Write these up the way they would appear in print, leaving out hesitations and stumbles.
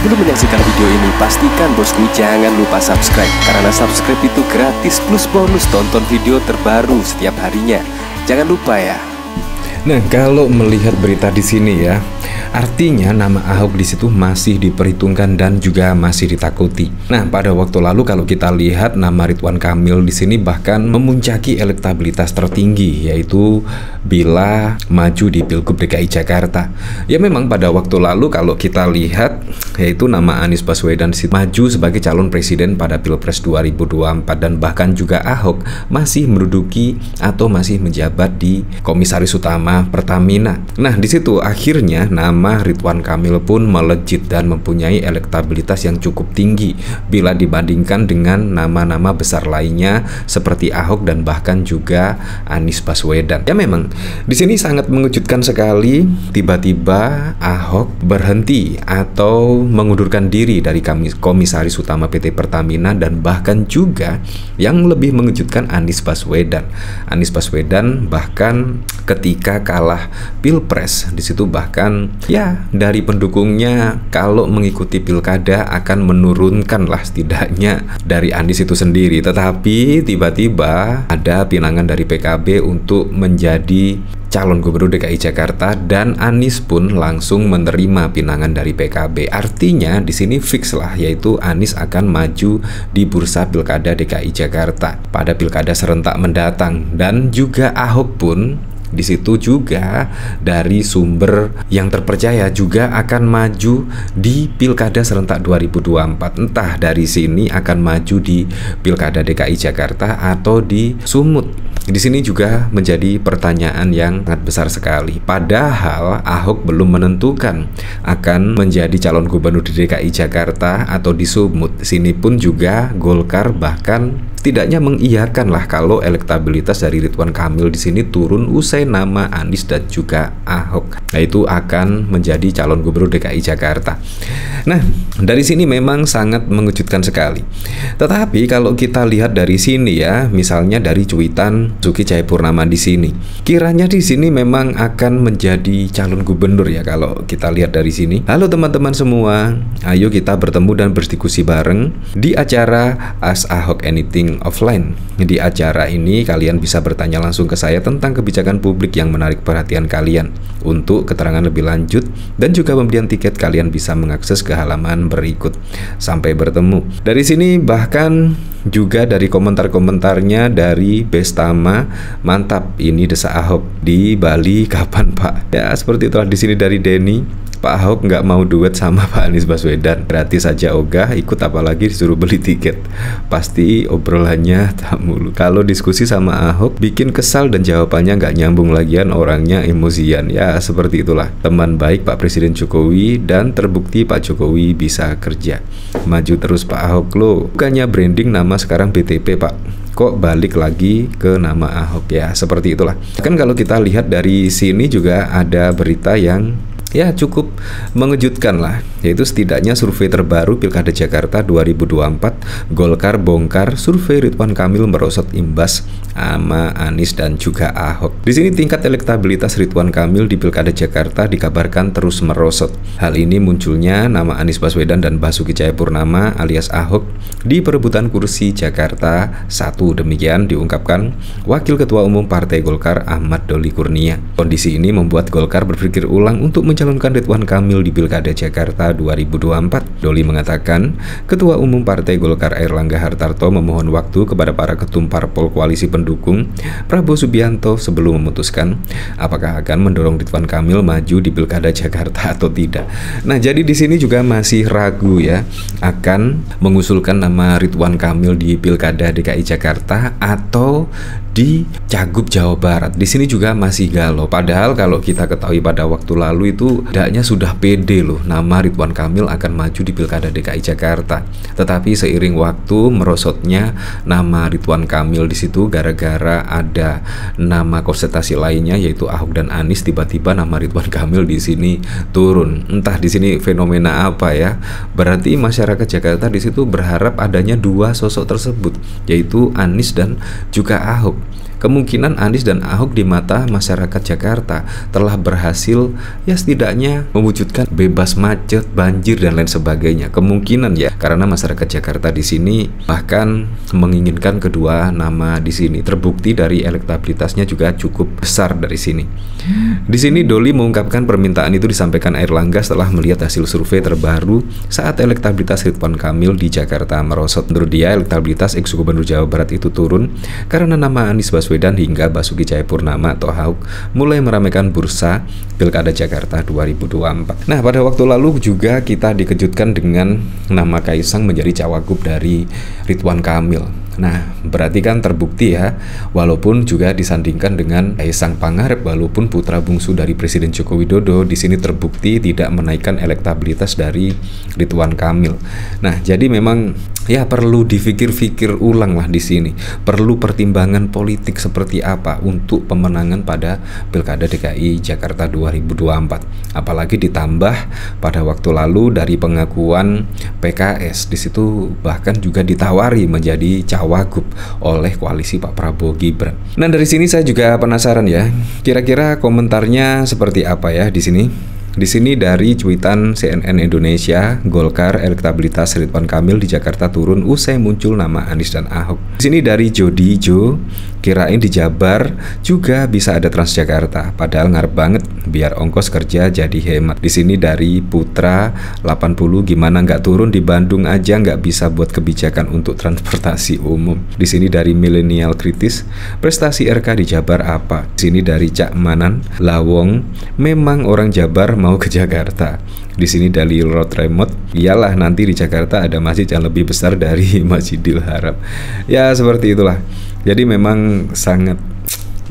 Sebelum menyaksikan video ini, pastikan bosku jangan lupa subscribe, karena subscribe itu gratis plus bonus tonton video terbaru setiap harinya. Jangan lupa ya. Nah, kalau melihat berita di sini ya, artinya nama Ahok di situ masih diperhitungkan dan juga masih ditakuti. Nah, pada waktu lalu kalau kita lihat nama Ridwan Kamil di sini bahkan memuncaki elektabilitas tertinggi, yaitu bila maju di Pilgub DKI Jakarta. Ya memang pada waktu lalu kalau kita lihat, yaitu nama Anies Baswedan maju sebagai calon presiden pada Pilpres 2024, dan bahkan juga Ahok masih menduduki atau masih menjabat di Komisaris Utama Pertamina. Nah, di situ akhirnya nama Ridwan Kamil pun melejit dan mempunyai elektabilitas yang cukup tinggi bila dibandingkan dengan nama-nama besar lainnya seperti Ahok dan bahkan juga Anies Baswedan. Ya memang di sini sangat mengejutkan sekali, tiba-tiba Ahok berhenti atau mengundurkan diri dari Komisaris Utama PT Pertamina, dan bahkan juga yang lebih mengejutkan Anies Baswedan. Anies Baswedan bahkan ketika kalah Pilpres di situ bahkan ya dari pendukungnya kalau mengikuti pilkada akan menurunkan lah setidaknya dari Anies itu sendiri, tetapi tiba-tiba ada pinangan dari PKB untuk menjadi calon gubernur DKI Jakarta, dan Anies pun langsung menerima pinangan dari PKB. Artinya di sini fix lah, yaitu Anies akan maju di bursa pilkada DKI Jakarta pada pilkada serentak mendatang, dan juga Ahok pun di situ juga dari sumber yang terpercaya juga akan maju di Pilkada serentak 2024. Entah dari sini akan maju di Pilkada DKI Jakarta atau di Sumut. Di sini juga menjadi pertanyaan yang sangat besar sekali. Padahal Ahok belum menentukan akan menjadi calon gubernur di DKI Jakarta atau di Sumut. Sini pun juga Golkar bahkan tidaknya mengiyakan lah kalau elektabilitas dari Ridwan Kamil di sini turun usai nama Anies dan juga Ahok, nah itu akan menjadi calon gubernur DKI Jakarta. Nah, dari sini memang sangat mengejutkan sekali. Tetapi kalau kita lihat dari sini ya, misalnya dari cuitan Basuki Cahayapurnama di sini, kiranya di sini memang akan menjadi calon gubernur ya kalau kita lihat dari sini. Halo teman-teman semua, ayo kita bertemu dan berdiskusi bareng di acara Ask Ahok Anything offline. Di acara ini kalian bisa bertanya langsung ke saya tentang kebijakan publik yang menarik perhatian kalian. Untuk keterangan lebih lanjut dan juga pembelian tiket, kalian bisa mengakses ke halaman berikut. Sampai bertemu. Dari sini bahkan juga dari komentar-komentarnya dari Bestama, mantap ini desa Ahok di Bali kapan Pak? Ya seperti itulah. Di sini dari Denny, Pak Ahok nggak mau duet sama Pak Anies Baswedan, gratis saja ogah, ikut apalagi disuruh beli tiket. Pasti obrolannya tak mulu. Kalau diskusi sama Ahok bikin kesal dan jawabannya nggak nyambung, lagian orangnya emosian. Ya seperti itulah teman baik Pak Presiden Jokowi, dan terbukti Pak Jokowi bisa kerja. Maju terus Pak Ahok lo. Bukannya branding nama sekarang BTP Pak, kok balik lagi ke nama Ahok? Ya seperti itulah. Kan kalau kita lihat dari sini juga ada berita yang ya cukup mengejutkan lah, yaitu setidaknya survei terbaru Pilkada Jakarta 2024, Golkar bongkar survei Ridwan Kamil merosot imbas sama Anies dan juga Ahok. Di sini tingkat elektabilitas Ridwan Kamil di Pilkada Jakarta dikabarkan terus merosot. Hal ini munculnya nama Anies Baswedan dan Basuki Cahayapurnama alias Ahok di perebutan kursi Jakarta 1. Demikian diungkapkan Wakil Ketua Umum Partai Golkar Ahmad Doli Kurnia. Kondisi ini membuat Golkar berpikir ulang untuk mencalonkan Ridwan Kamil di Pilkada Jakarta 2024. Doli mengatakan, Ketua Umum Partai Golkar Airlangga Hartarto memohon waktu kepada para ketum parpol koalisi pendukung Prabowo Subianto sebelum memutuskan apakah akan mendorong Ridwan Kamil maju di Pilkada Jakarta atau tidak. Nah, jadi di sini juga masih ragu ya akan mengusulkan nama Ridwan Kamil di Pilkada DKI Jakarta atau di Cagup Jawa Barat. Di sini juga masih galau. Padahal kalau kita ketahui pada waktu lalu itu tidaknya sudah pede loh nama Ridwan Kamil akan maju di Pilkada DKI Jakarta. Tetapi seiring waktu merosotnya nama Ridwan Kamil di situ gara-gara ada nama konsentrasi lainnya yaitu Ahok dan Anies, tiba-tiba nama Ridwan Kamil di sini turun. Entah di sini fenomena apa ya. Berarti masyarakat Jakarta di situ berharap adanya dua sosok tersebut, yaitu Anies dan juga Ahok. kemungkinan Anies dan Ahok di mata masyarakat Jakarta telah berhasil ya setidaknya mewujudkan bebas macet, banjir dan lain sebagainya. Kemungkinan ya, karena masyarakat Jakarta di sini bahkan menginginkan kedua nama di sini. Terbukti dari elektabilitasnya juga cukup besar dari sini. Di sini Doli mengungkapkan permintaan itu disampaikan Airlangga setelah melihat hasil survei terbaru saat elektabilitas Ridwan Kamil di Jakarta merosot. Menurut dia, elektabilitas ex-gubernur Jawa Barat itu turun karena nama Anies Baswedan hingga Basuki Cahayapurnama atau Ahok mulai meramaikan bursa Pilkada Jakarta 2024. Nah, pada waktu lalu juga kita dikejutkan dengan nama Kaisang menjadi cawagup dari Ridwan Kamil. Nah, berarti kan terbukti ya, walaupun juga disandingkan dengan Kaisang Pangarep, walaupun putra bungsu dari Presiden Joko Widodo, di sini terbukti tidak menaikkan elektabilitas dari Ridwan Kamil. Nah, jadi memang ya perlu dipikir-pikir ulang lah di sini. Perlu pertimbangan politik seperti apa untuk pemenangan pada Pilkada DKI Jakarta 2024. Apalagi ditambah pada waktu lalu dari pengakuan PKS, di situ bahkan juga ditawari menjadi cawagup oleh koalisi Pak Prabowo Gibran. Nah, dari sini saya juga penasaran ya, kira-kira komentarnya seperti apa ya di sini. Di sini dari cuitan CNN Indonesia, Golkar elektabilitas Ridwan Kamil di Jakarta turun usai muncul nama Anies dan Ahok. Di sini dari Jody Jo, kirain di Jabar juga bisa ada Transjakarta, padahal ngarep banget biar ongkos kerja jadi hemat. Di sini dari Putra 80, gimana nggak turun di Bandung aja nggak bisa buat kebijakan untuk transportasi umum. Di sini dari Milenial Kritis, prestasi RK di Jabar apa? Di sini dari Cak Manan, Lawong, memang orang Jabar mau ke Jakarta. Di sini dari Road Remote, iyalah nanti di Jakarta ada masjid yang lebih besar dari Masjidil Haram. Ya seperti itulah. Jadi memang sangat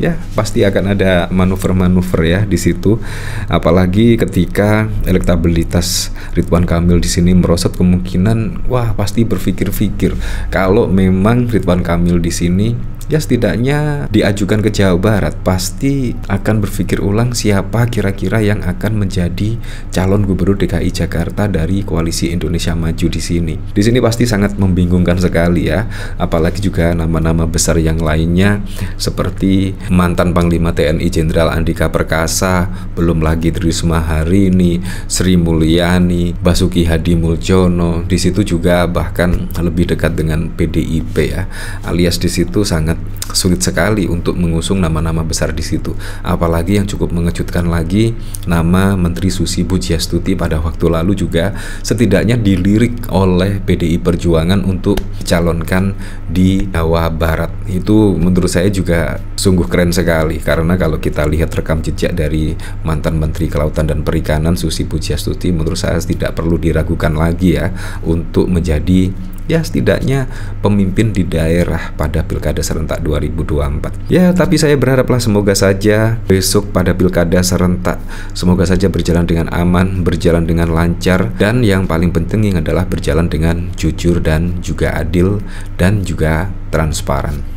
ya pasti akan ada manuver-manuver ya di situ. Apalagi ketika elektabilitas Ridwan Kamil di sini merosot, kemungkinan wah pasti berpikir-pikir kalau memang Ridwan Kamil di sini ya setidaknya diajukan ke Jawa Barat, pasti akan berpikir ulang siapa kira-kira yang akan menjadi calon gubernur DKI Jakarta dari koalisi Indonesia Maju di sini. Di sini pasti sangat membingungkan sekali ya, apalagi juga nama-nama besar yang lainnya seperti mantan Panglima TNI Jenderal Andika Perkasa, belum lagi Trisma Harini, Sri Mulyani, Basuki Hadi Muljono. Di situ juga bahkan lebih dekat dengan PDIP ya, alias di situ sangat sulit sekali untuk mengusung nama-nama besar di situ. Apalagi yang cukup mengejutkan lagi, nama Menteri Susi Pujiastuti pada waktu lalu juga setidaknya dilirik oleh PDI Perjuangan untuk dicalonkan di Jawa Barat. Itu menurut saya juga sungguh keren sekali, karena kalau kita lihat rekam jejak dari mantan Menteri Kelautan dan Perikanan Susi Pujiastuti, menurut saya tidak perlu diragukan lagi ya untuk menjadi ya setidaknya pemimpin di daerah pada Pilkada Serentak 2024. Ya, tapi saya berharaplah semoga saja besok pada Pilkada Serentak semoga saja berjalan dengan aman, berjalan dengan lancar, dan yang paling penting adalah berjalan dengan jujur dan juga adil dan juga transparan.